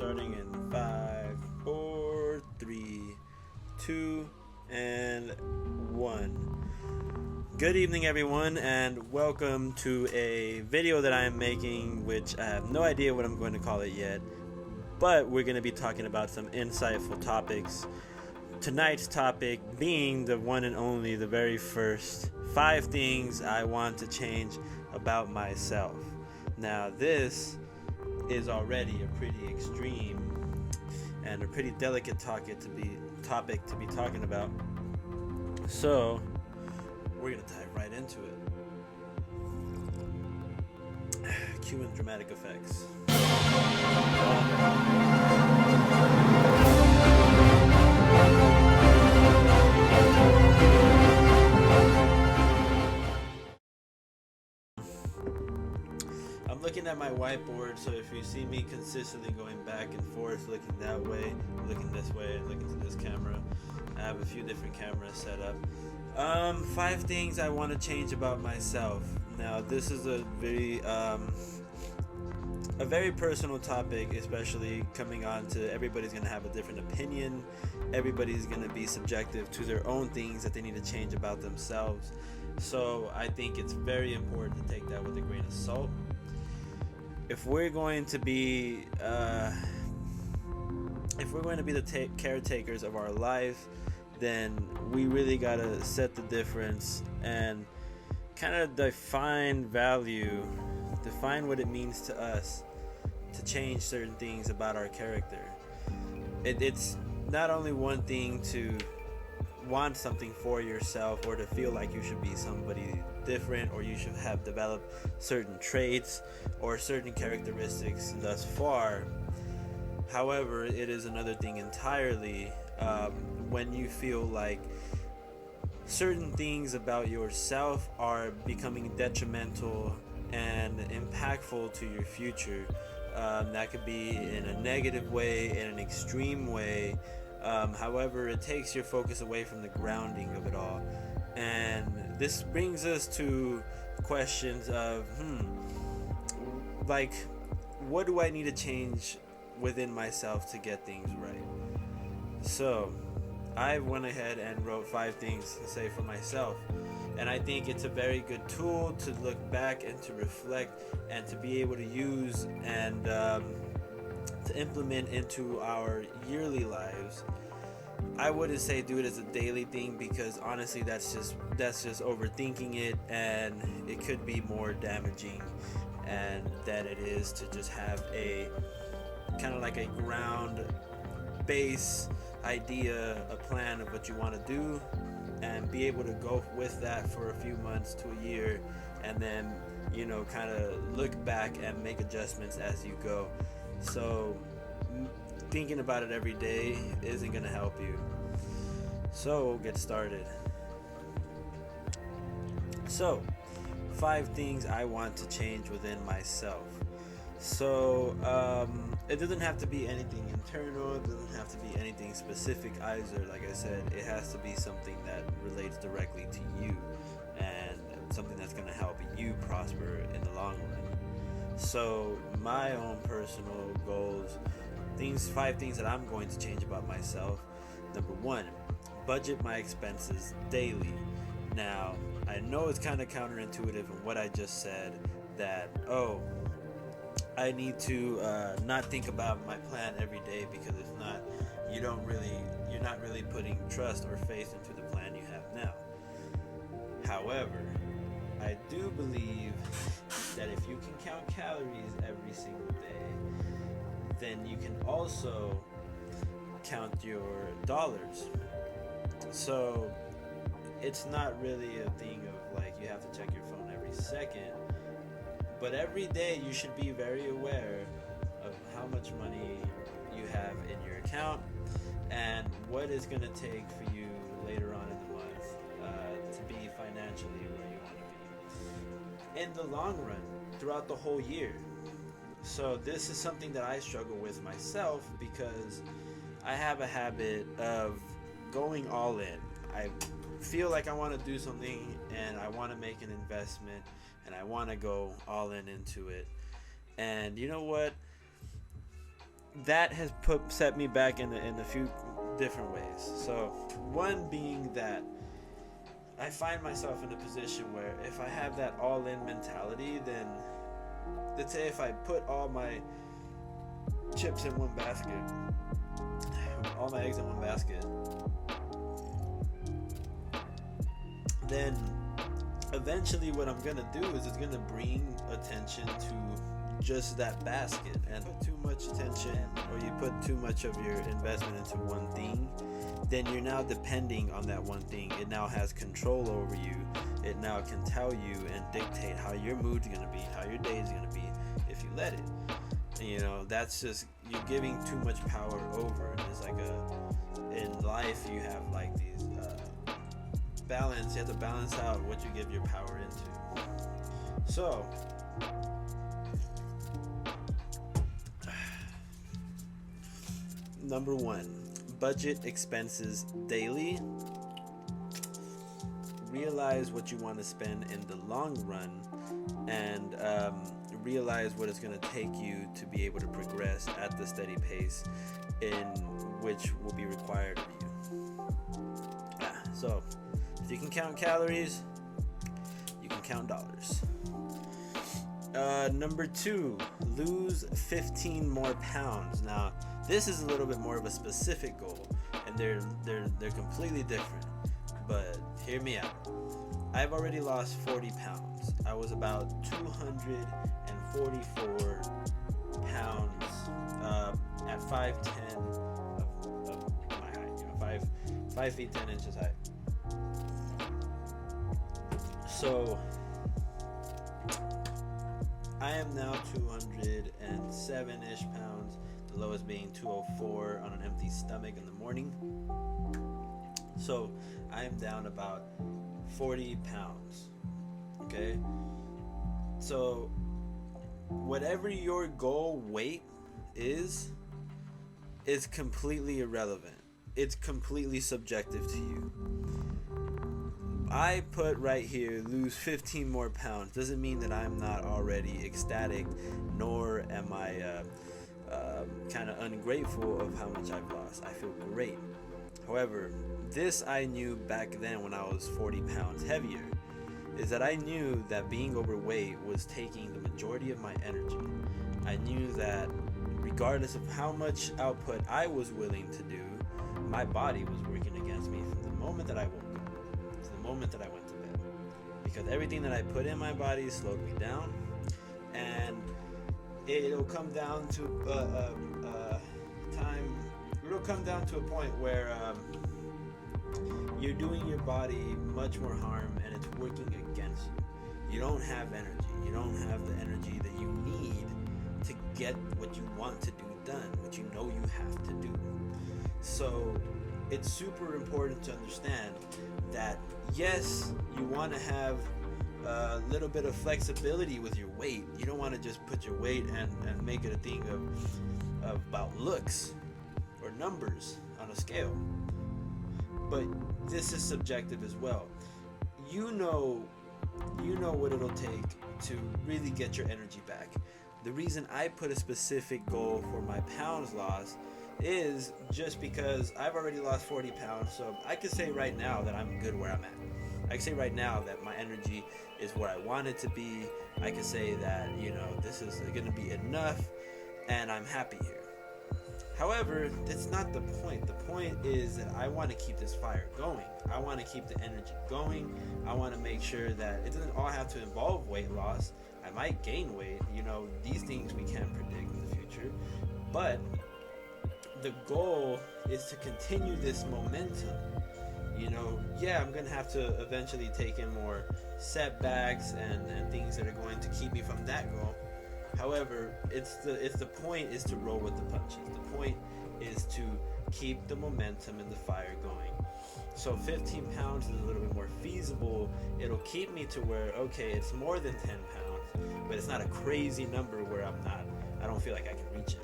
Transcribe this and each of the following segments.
Starting in 5, 4, 3, 2, and 1. Good evening, everyone, and welcome to a video that I am making, which I have no idea what I'm going to call it yet, but we're going to be talking about some insightful topics. Tonight's topic being the one and only, the very first 5 things I want to change about myself. Now, this is already a pretty extreme and a pretty delicate topic to be talking about. So we're gonna dive right into it. Cue in dramatic effects. I'm looking at my whiteboard, so if you see me consistently going back and forth, looking that way, looking this way, and looking to this camera, I have a few different cameras set up. 5 things I want to change about myself. Now, this is a very personal topic, especially coming on to everybody's going to have a different opinion. Everybody's going to be subjective to their own things that they need to change about themselves. So I think it's very important to take that with a grain of salt. If we're going to be the caretakers of our life, then we really gotta set the difference and kind of define what it means to us to change certain things about our character. It's not only one thing to want something for yourself or to feel like you should be somebody different or you should have developed certain traits or certain characteristics thus far. However, it is another thing entirely when you feel like certain things about yourself are becoming detrimental and impactful to your future. That could be in a negative way, in an extreme way. However, it takes your focus away from the grounding of it all. And this brings us to questions of, like, what do I need to change within myself to get things right? So, I went ahead and wrote 5 things to say for myself. And I think it's a very good tool to look back and to reflect and to be able to use and to implement into our yearly lives. I wouldn't say do it as a daily thing because honestly that's just overthinking it, and it could be more damaging and than it is to just have a kind of like a ground base idea, a plan of what you want to do, and be able to go with that for a few months to a year, and then kind of look back and make adjustments as you go. So thinking about it every day isn't going to help you. So we'll get started. So 5 things I want to change within myself. So it doesn't have to be anything internal, it doesn't have to be anything specific either. Like I said, it has to be something that relates directly to you and something that's going to help you prosper in the long run. So my own personal goals, 5 things that I'm going to change about myself. Number 1, budget my expenses daily. Now, I know it's kind of counterintuitive in what I just said, that I need to not think about my plan every day, because if not, you're not really putting trust or faith into the plan you have now. However, I do believe that if you can count calories every single day, then you can also count your dollars. So it's not really a thing of like you have to check your phone every second, but every day you should be very aware of how much money you have in your account and what it's going to take for you later on in the month to be financially where you want to be in the long run throughout the whole year. So this is something that I struggle with myself because I have a habit of going all in. I feel like I want to do something and I want to make an investment and I want to go all in into it. And you know what? that has set me back in a few different ways. So one being that I find myself in a position where if I have that all-in mentality, then let's say if I put all my chips in one basket, all my eggs in one basket, then eventually what I'm gonna do is it's gonna bring attention to just that basket, and put too much attention or you put too much of your investment into one thing, then you're now depending on that one thing. It now has control over you. It now can tell you and dictate how your mood's gonna be, how your day's gonna be if you let it. You know, that's just, you're giving too much power over. It's like in life you have like these balance. You have to balance out what you give your power into. So number one, budget expenses daily. Realize what you want to spend in the long run, and realize what it's going to take you to be able to progress at the steady pace in which will be required of you. So, if you can count calories, you can count dollars. Number two, lose 15 more pounds. Now, this is a little bit more of a specific goal, and they're completely different. But hear me out. I've already lost 40 pounds. I was about 244 pounds at 5'10" of my height. 5 feet 10 inches high. So I am now 207-ish pounds, the lowest being 204 on an empty stomach in the morning. So I am down about 40 pounds. Okay? So whatever your goal weight is completely irrelevant. It's completely subjective to you. I put right here, lose 15 more pounds. Doesn't mean that I'm not already ecstatic, nor am I kind of ungrateful of how much I've lost. I feel great. However, this I knew back then when I was 40 pounds heavier, is that I knew that being overweight was taking the majority of my energy. I knew that regardless of how much output I was willing to do, my body was working against me from the moment that I woke up to the moment that I went to bed. Because everything that I put in my body slowed me down, and it'll come down to it'll come down to a point where you're doing your body much more harm, and it's working against you. You don't have energy. You don't have the energy that you need to get what you want to do done, what you know you have to do. So it's super important to understand that yes, you want to have a little bit of flexibility with your weight. You don't want to just put your weight and make it a thing of about looks or numbers on a scale. But this is subjective as well. You know what it'll take to really get your energy back. The reason I put a specific goal for my pounds loss is just because I've already lost 40 pounds, so I could say right now that I'm good where I'm at. I can say right now that my energy is where I want it to be. I can say that, this is going to be enough, and I'm happy here. However, that's not the point. The point is that I want to keep this fire going. I want to keep the energy going. I want to make sure that it doesn't all have to involve weight loss. I might gain weight. These things we can't predict in the future. But the goal is to continue this momentum. I'm going to have to eventually take in more setbacks and things that are going to keep me from that goal. However, the point is to roll with the punches. The point is to keep the momentum and the fire going. So 15 pounds is a little bit more feasible. It'll keep me to where, okay, it's more than 10 pounds, but it's not a crazy number where I don't feel like I can reach it.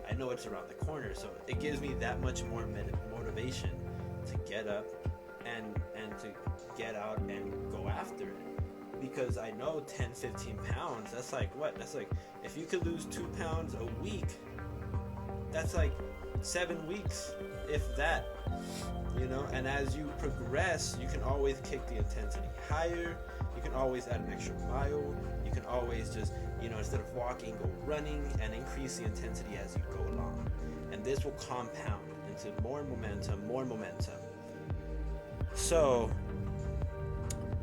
I know it's around the corner, so it gives me that much more motivation to get up and to get out and go after it. Because I know 10, 15 pounds, that's like what? That's like, if you could lose 2 pounds a week, that's like 7 weeks, if that. And as you progress, you can always kick the intensity higher. You can always add an extra mile. You can always just, instead of walking, go running, and increase the intensity as you go along. And this will compound into more momentum. So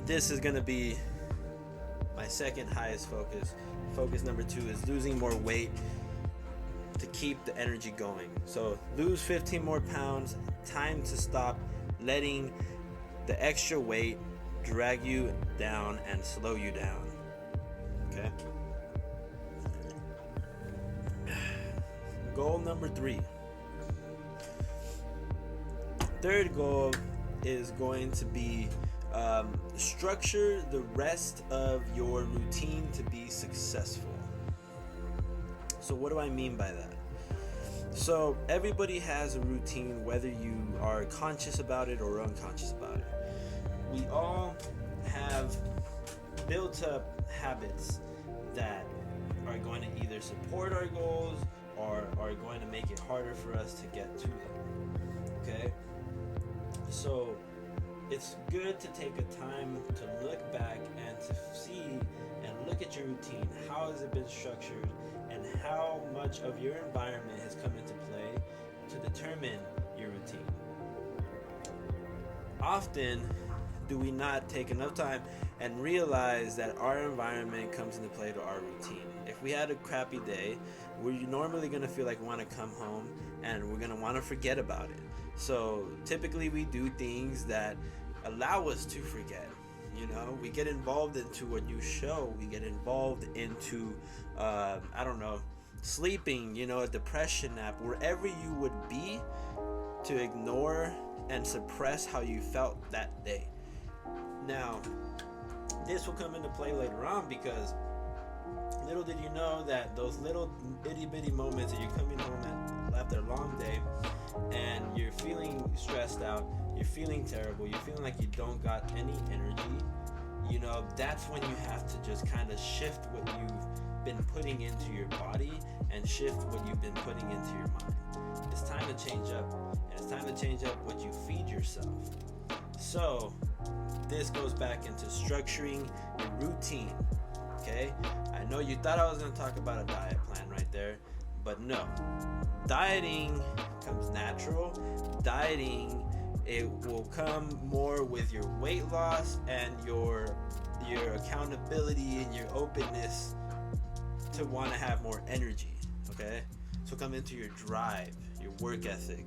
this is going to be my second highest focus. Focus number 2 is losing more weight to keep the energy going. So lose 15 more pounds. Time to stop letting the extra weight drag you down and slow you down. Okay? Goal number 3. Third goal is going to be structure the rest of your routine to be successful. So what do I mean by that? So everybody has a routine, whether you are conscious about it or unconscious about it. We all have built up habits that are going to either support our goals or are going to make it harder for us to get to them. Okay? So it's good to take a time to look back and to see and look at your routine. How has it been structured, and how much of your environment has come into play to determine your routine? Often do we not take enough time and realize that our environment comes into play to our routine. If we had a crappy day, we're normally going to feel like we want to come home and we're going to want to forget about it. So typically we do things that allow us to forget. We get involved into a new show. We get involved into, sleeping, a depression nap, wherever you would be, to ignore and suppress how you felt that day. Now, this will come into play later on, because little did you know that those little itty bitty moments that you're coming home after a long day and you're feeling stressed out, you're feeling terrible, you're feeling like you don't got any energy, that's when you have to just kind of shift what you've been putting into your body and shift what you've been putting into your mind. It's time to change up, and it's time to change up what you feed yourself. So this goes back into structuring your routine. Okay, I know you thought I was going to talk about a diet plan right there, but no. Dieting comes natural. Dieting, it will come more with your weight loss and your accountability and your openness to want to have more energy. Okay, so come into your drive, your work ethic.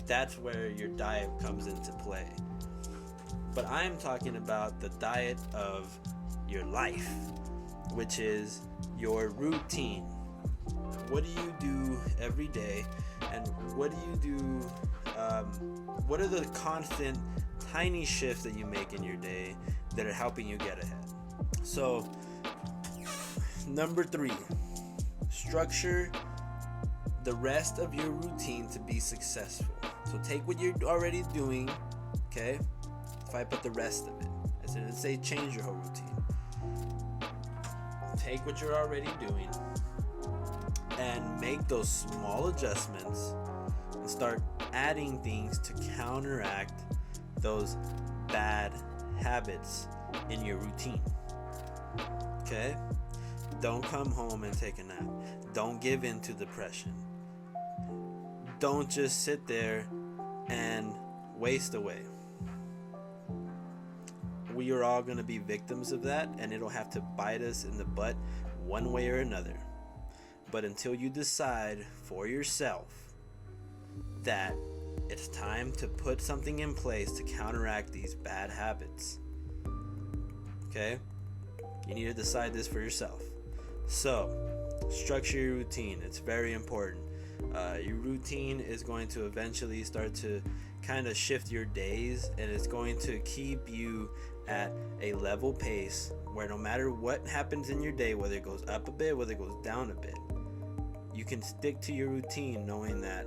That's where your diet comes into play. But I'm talking about the diet of your life, which is your routine. What do you do every day, and what do you do? What are the constant tiny shifts that you make in your day that are helping you get ahead? So, number 3, structure the rest of your routine to be successful. So take what you're already doing, okay? If I put the rest of it, I didn't say change your whole routine. Take what you're already doing and make those small adjustments and start adding things to counteract those bad habits in your routine. Okay? Don't come home and take a nap. Don't give in to depression. Don't just sit there and waste away. We are all going to be victims of that, and it'll have to bite us in the butt one way or another. But until you decide for yourself that it's time to put something in place to counteract these bad habits, okay? You need to decide this for yourself. So, structure your routine. It's very important. Your routine is going to eventually start to kind of shift your days, and it's going to keep you at a level pace where no matter what happens in your day, whether it goes up a bit, whether it goes down a bit, you can stick to your routine knowing that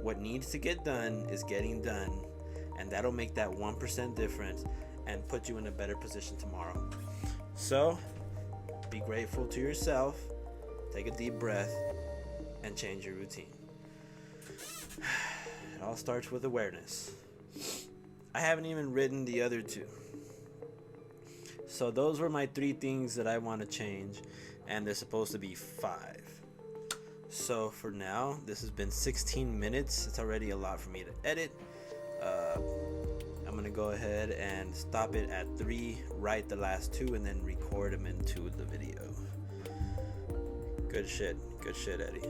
what needs to get done is getting done, and that'll make that 1% difference and put you in a better position tomorrow. So, be grateful to yourself, take a deep breath, and change your routine. It all starts with awareness. I haven't even written the other two. So those were my 3 things that I want to change, and there's supposed to be 5. So for now, this has been 16 minutes. It's already a lot for me to edit. I'm gonna go ahead and stop it at 3, write the last 2, and then record them into the video. Good shit, Eddie.